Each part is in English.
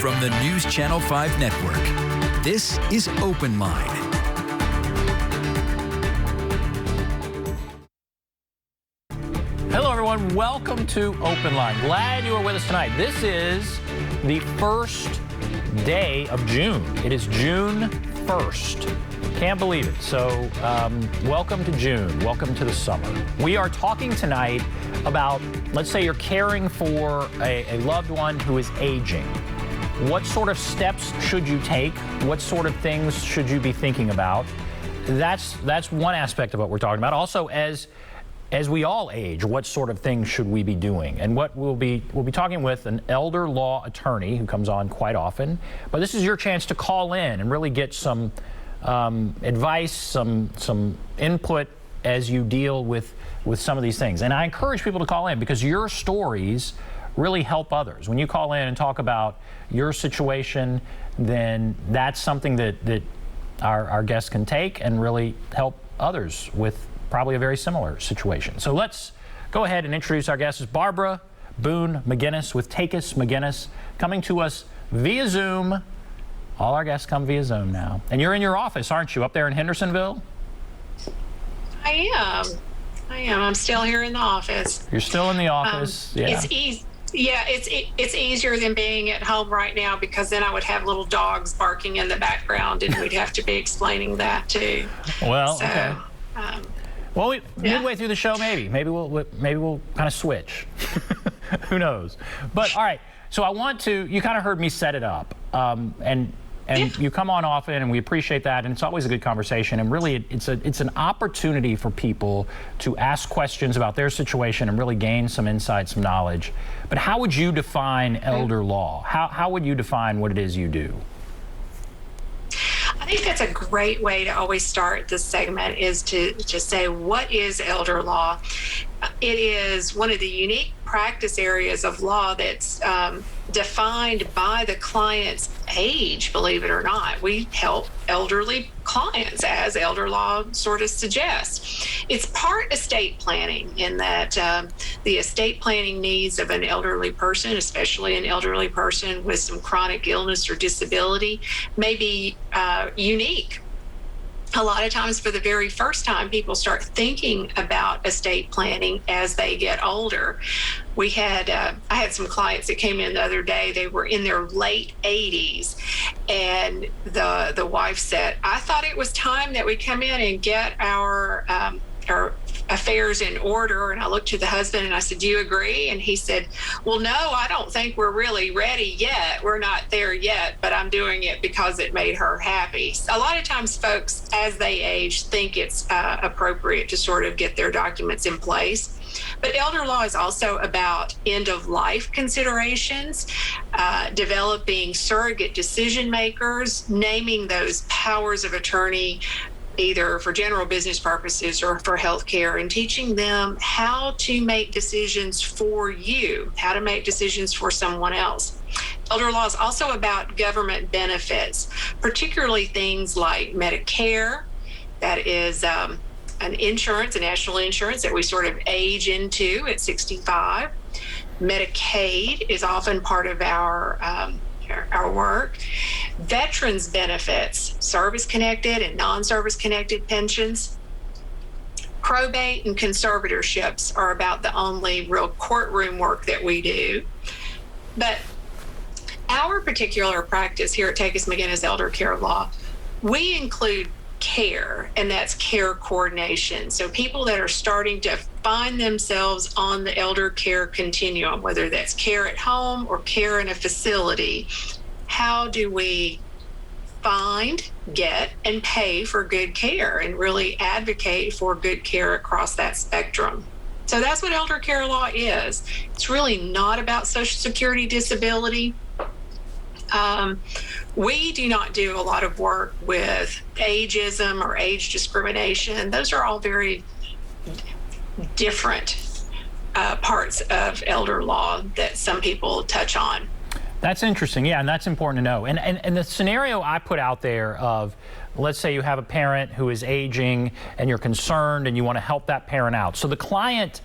from the News Channel 5 network, this is Open Line. Hello, everyone. Welcome to Open Line. Glad you are with us tonight. This is the first day of June. It is June 1st. Can't believe it. So welcome to June. Welcome to the summer. We are talking tonight about, let's say you're caring for a loved one who is aging. What sort of steps should you take? What sort of things should you be thinking about? That's one aspect of what we're talking about. Also, as we all age, what sort of things should we be doing? And what we'll be talking with an elder law attorney who comes on quite often. But this is your chance to call in and really get some advice, some input as you deal with some of these things. And I encourage people to call in because your stories really help others. When you call in and talk about your situation, then that's something that our guests can take and really help others with probably a very similar situation. So let's go ahead and introduce our guest. It's Barbara Boone McGinnis with Takis McGinnis, coming to us via Zoom. All our guests come via Zoom now. And you're in your office, aren't you, up there in Hendersonville? I am. I'm still here in the office. You're still in the office? Yeah. It's easy. Yeah, it's easier than being at home right now because then I would have little dogs barking in the background and we'd have to be explaining that too. Well, so, okay. Well, midway through the show, maybe we'll kind of switch. Who knows? But all right. So I want to. You kind of heard me set it up, and you come on often, and we appreciate that. And it's always a good conversation. And really, it's an opportunity for people to ask questions about their situation and really gain some insight, some knowledge. But how would you define elder law? How would you define what it is you do? I think that's a great way to always start this segment is to say, what is elder law? It is one of the unique practice areas of law that's defined by the client's age, believe it or not. We help elderly clients, as elder law sort of suggests. It's part estate planning in that the estate planning needs of an elderly person, especially an elderly person with some chronic illness or disability, may be unique. A lot of times for the very first time, people start thinking about estate planning as they get older. I had some clients that came in the other day. They were in their late 80s, and the wife said, I thought it was time that we come in and get our affairs in order. And I looked to the husband and I said, do you agree? And he said, well, no, I don't think we're really ready yet. We're not there yet, but I'm doing it because it made her happy. A lot of times folks, as they age, think it's appropriate to sort of get their documents in place. But elder law is also about end-of-life considerations, developing surrogate decision makers, naming those powers of attorney, either for general business purposes or for healthcare, and teaching them how to make decisions for you, how to make decisions for someone else. Elder law is also about government benefits, particularly things like Medicare, that is an insurance, a national insurance that we sort of age into at 65. Medicaid is often part of our work. Veterans benefits, service-connected and non-service-connected pensions. Probate and conservatorships are about the only real courtroom work that we do. But our particular practice here at Takis McGinnis Elder Care Law, we include care, and that's care coordination. So people that are starting to find themselves on the elder care continuum, whether that's care at home or care in a facility, how do we find, get, and pay for good care and really advocate for good care across that spectrum? So that's what elder care law is. It's really not about Social Security disability. We do not do a lot of work with ageism or age discrimination. Those are all very different parts of elder law that some people touch on. That's interesting, yeah, and that's important to know. And the scenario I put out there of, let's say you have a parent who is aging and you're concerned and you want to help that parent out. So the client,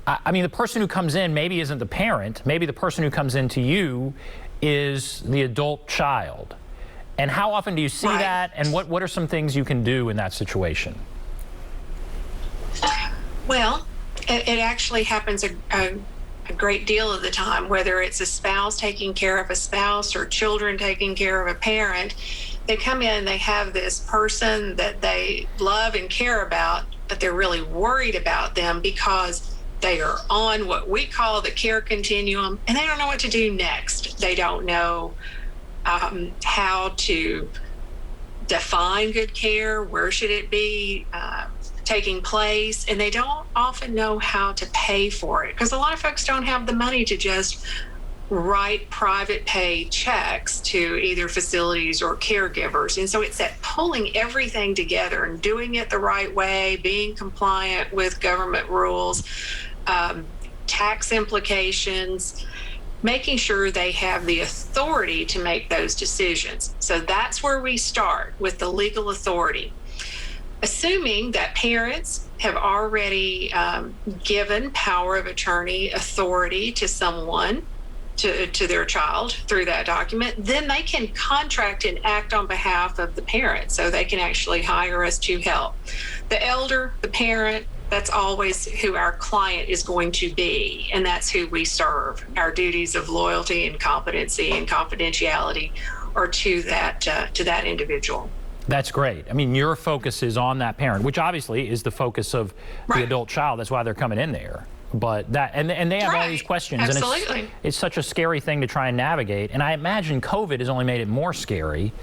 I mean, the person who comes in maybe isn't the parent. Maybe the person who comes in to you is the adult child. And how often do you see that? And what are some things you can do in that situation? Well, it actually happens a great deal of the time, whether it's a spouse taking care of a spouse or children taking care of a parent. They come in, they have this person that they love and care about, but they're really worried about them because they are on what we call the care continuum, and they don't know what to do next. They don't know how to define good care, where should it be taking place, and they don't often know how to pay for it because a lot of folks don't have the money to just write private pay checks to either facilities or caregivers. And so it's that pulling everything together and doing it the right way, being compliant with government rules, tax implications, making sure they have the authority to make those decisions. So that's where we start, with the legal authority. Assuming that parents have already given power of attorney authority to someone, to their child through that document, then they can contract and act on behalf of the parent. So they can actually hire us to help. The elder, the parent, that's always who our client is going to be, and that's who we serve. Our duties of loyalty and competency and confidentiality are to that individual. That's great. I mean, your focus is on that parent, which obviously is the focus of the adult child. That's why they're coming in there. But that, and they have all these questions. Absolutely. And it's such a scary thing to try and navigate. And I imagine COVID has only made it more scary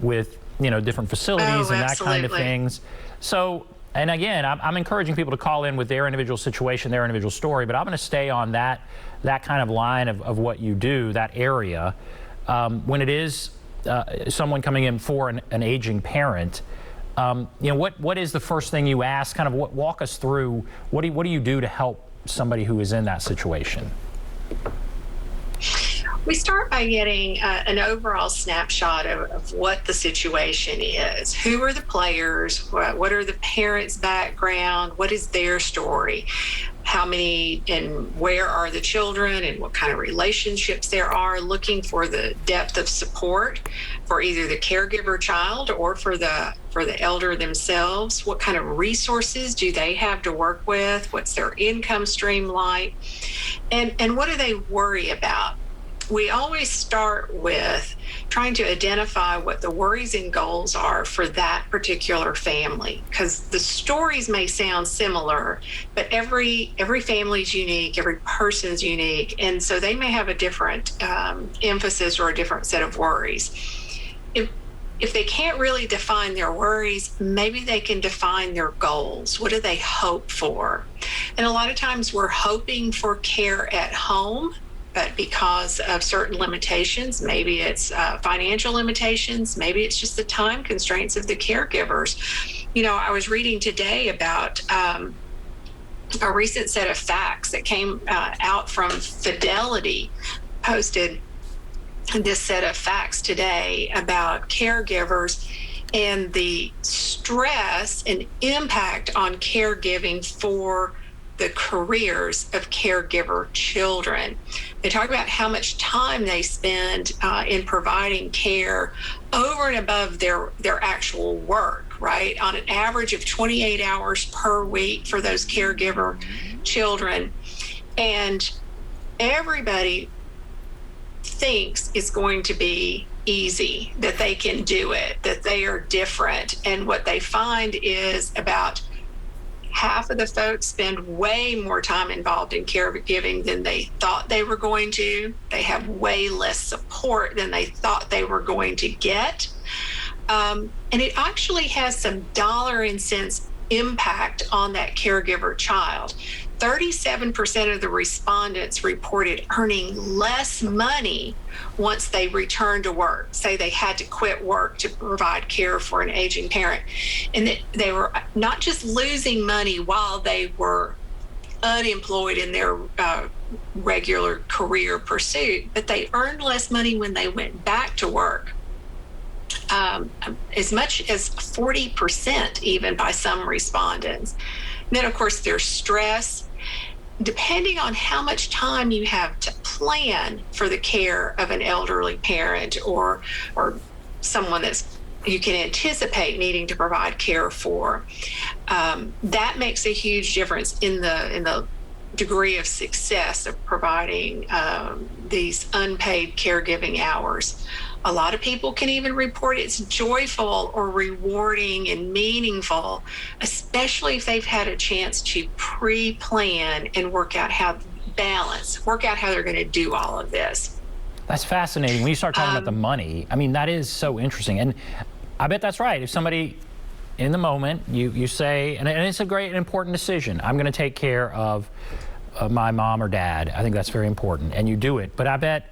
with, different facilities and that kind of things. So, and again, I'm encouraging people to call in with their individual situation, their individual story, but I'm going to stay on that kind of line of what you do, that area. When it is someone coming in for an aging parent, what is the first thing you ask? Kind of walk us through, what do you do to help somebody who is in that situation? We start by getting an overall snapshot of what the situation is. Who are the players? What are the parents' background? What is their story? How many and where are the children, and what kind of relationships there are, looking for the depth of support for either the caregiver child or for the elder themselves. What kind of resources do they have to work with? What's their income stream like? And what do they worry about? We always start with trying to identify what the worries and goals are for that particular family, because the stories may sound similar, but every family's unique, every person's unique, and so they may have a different emphasis or a different set of worries. If they can't really define their worries, maybe they can define their goals. What do they hope for? And a lot of times we're hoping for care at home, but because of certain limitations, maybe it's financial limitations, maybe it's just the time constraints of the caregivers. I was reading today about a recent set of facts that came out from Fidelity, posted this set of facts today about caregivers and the stress and impact on caregiving for the careers of caregiver children. They talk about how much time they spend in providing care over and above their actual work, right? On an average of 28 hours per week for those caregiver children. And everybody thinks it's going to be easy, that they can do it, that they are different. And what they find is about half of the folks spend way more time involved in caregiving than they thought they were going to. They have way less support than they thought they were going to get. And it actually has some dollar and cents impact on that caregiver child. 37% of the respondents reported earning less money once they returned to work. Say they had to quit work to provide care for an aging parent. And that they were not just losing money while they were unemployed in their regular career pursuit, but they earned less money when they went back to work. As much as 40% even by some respondents. And then, of course, there's stress. depending on how much time you have to plan for the care of an elderly parent or someone that's you can anticipate needing to provide care for, that makes a huge difference in the degree of success of providing these unpaid caregiving hours. A lot of people can even report it's joyful or rewarding and meaningful, especially if they've had a chance to pre-plan and work out how they're going to do all of this. That's fascinating. When you start talking about the money, I mean, that is so interesting. And I bet that's right. If somebody in the moment, you say, and it's a great and important decision, I'm going to take care of my mom or dad. I think that's very important. And you do it. But I bet,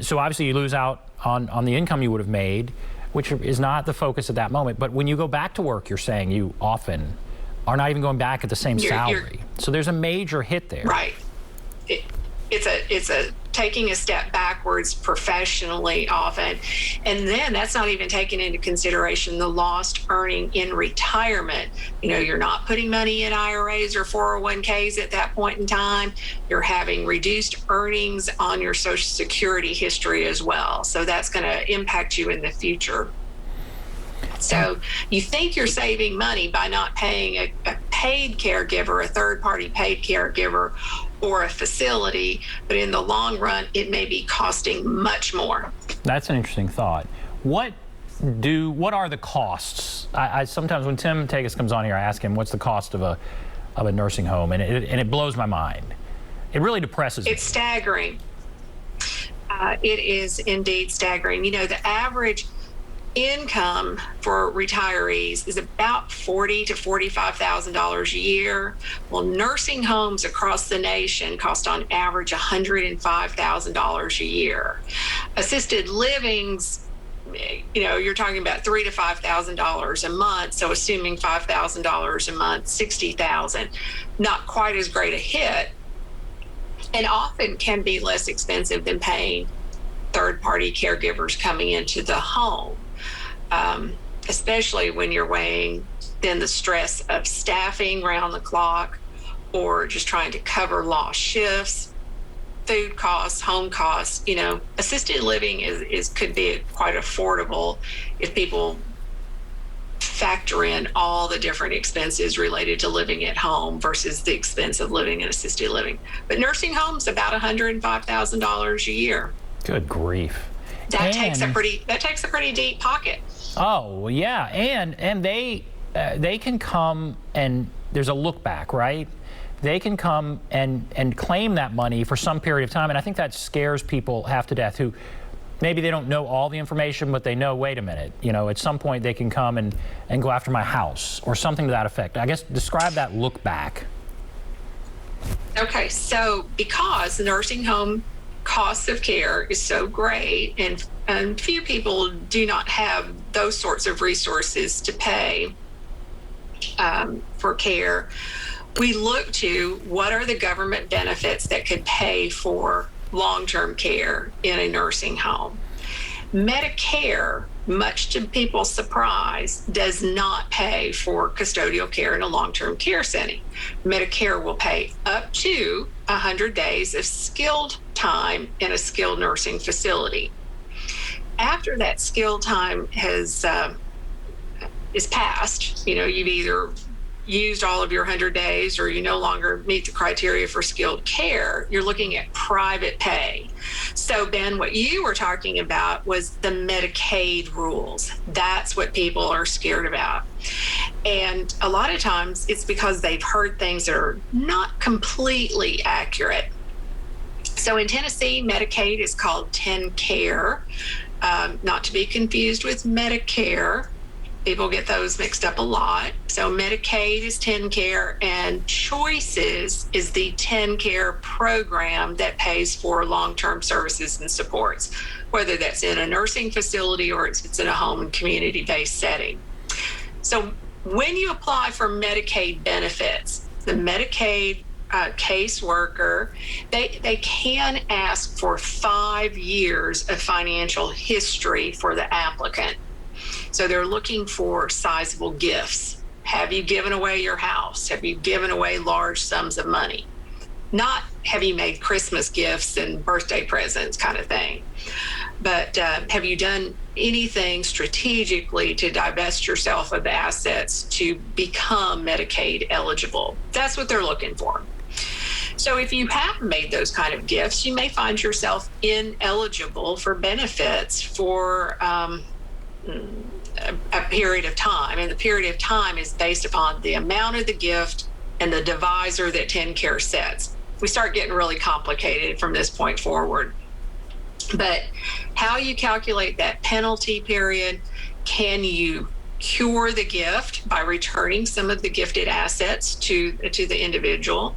so obviously you lose out on the income you would have made, which is not the focus at that moment. But when you go back to work, you're saying you often are not even going back at the same salary. So there's a major hit there. Right. It's a taking a step backwards professionally often. And then that's not even taking into consideration the lost earning in retirement. You know, you're not putting money in IRAs or 401ks at that point in time. You're having reduced earnings on your Social Security history as well. So that's going to impact you in the future. So you think you're saving money by not paying a paid caregiver, a third-party paid caregiver, or a facility, but in the long run, it may be costing much more. That's an interesting thought. What are the costs? I sometimes when Tim Tagus comes on here, I ask him what's the cost of a nursing home, and it blows my mind. It really depresses me. It's staggering. It is indeed staggering. You know, the average income for retirees is about $40,000 to $45,000 a year. Well, nursing homes across the nation cost on average $105,000 a year. Assisted livings, you know, you're talking about $3,000 to $5,000 a month. So assuming $5,000 a month, $60,000, not quite as great a hit, and often can be less expensive than paying third-party caregivers coming into the home. Especially when you're weighing then the stress of staffing round the clock or just trying to cover lost shifts, food costs, home costs. You know, assisted living could be quite affordable if people factor in all the different expenses related to living at home versus the expense of living in assisted living. But nursing homes about $105,000 a year. Good grief. That takes a pretty deep pocket. Oh, yeah. And they can come, and there's a look back, right? They can come and claim that money for some period of time. And I think that scares people half to death who maybe they don't know all the information, but they know, wait a minute, you know, at some point they can come and go after my house or something to that effect. I guess describe that look back. Okay, so because the nursing home cost of care is so great and few people do not have those sorts of resources to pay for care, we look to what are the government benefits that could pay for long-term care in a nursing home. Medicare, much to people's surprise, does not pay for custodial care in a long-term care setting. Medicare will pay up to 100 days of skilled time in a skilled nursing facility. After that skilled time is passed, you know, you've either used all of your 100 days or you no longer meet the criteria for skilled care, you're looking at private pay. So Ben, what you were talking about was the Medicaid rules. That's what people are scared about. And a lot of times it's because they've heard things that are not completely accurate. So in Tennessee, Medicaid is called TennCare, not to be confused with Medicare. People get those mixed up a lot. So Medicaid is TennCare, and Choices is the TennCare program that pays for long-term services and supports, whether that's in a nursing facility or it's in a home and community-based setting. So when you apply for Medicaid benefits, the Medicaid caseworker, they can ask for 5 years of financial history for the applicant. So they're looking for sizable gifts. Have you given away your house? Have you given away large sums of money? not have you made Christmas gifts and birthday presents kind of thing, but have you done anything strategically to divest yourself of the assets to become Medicaid eligible? That's what they're looking for. So if you have made those kind of gifts, you may find yourself ineligible for benefits for a period of time. And the period of time is based upon the amount of the gift and the divisor that TennCare sets. We start getting really complicated from this point forward. But how you calculate that penalty period, can you cure the gift by returning some of the gifted assets to the individual?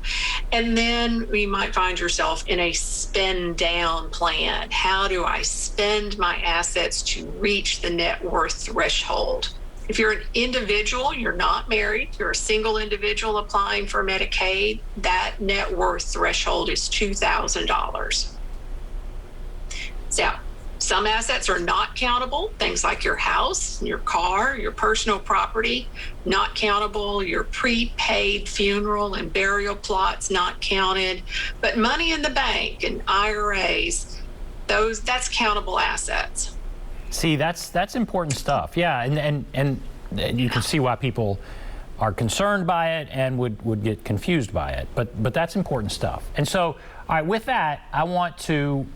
And then you might find yourself in a spend down plan. How do I spend my assets to reach the net worth threshold? If you're an individual, you're not married, you're a single individual applying for Medicaid, that net worth threshold is $2,000. So some assets are not countable, things like your house, your car, your personal property, not countable, your prepaid funeral and burial plots not counted, but money in the bank and IRAs, that's countable assets. See, that's important stuff. Yeah, and you can see why people are concerned by it and would get confused by it. But that's important stuff. And so, all right, with that, I want to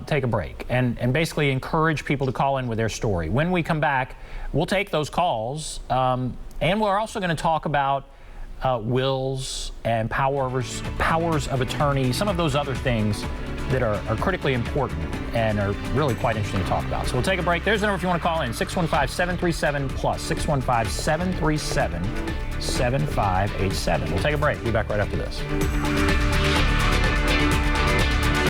take a break and basically encourage people to call in with their story. When we come back, we'll take those calls, and we're also going to talk about wills and powers of attorney, some of those other things that are critically important and are really quite interesting to talk about. So we'll take a break. There's the number if you want to call in, 615-737-PLUS, 615-737-7587. We'll take a break. We'll be back right after this.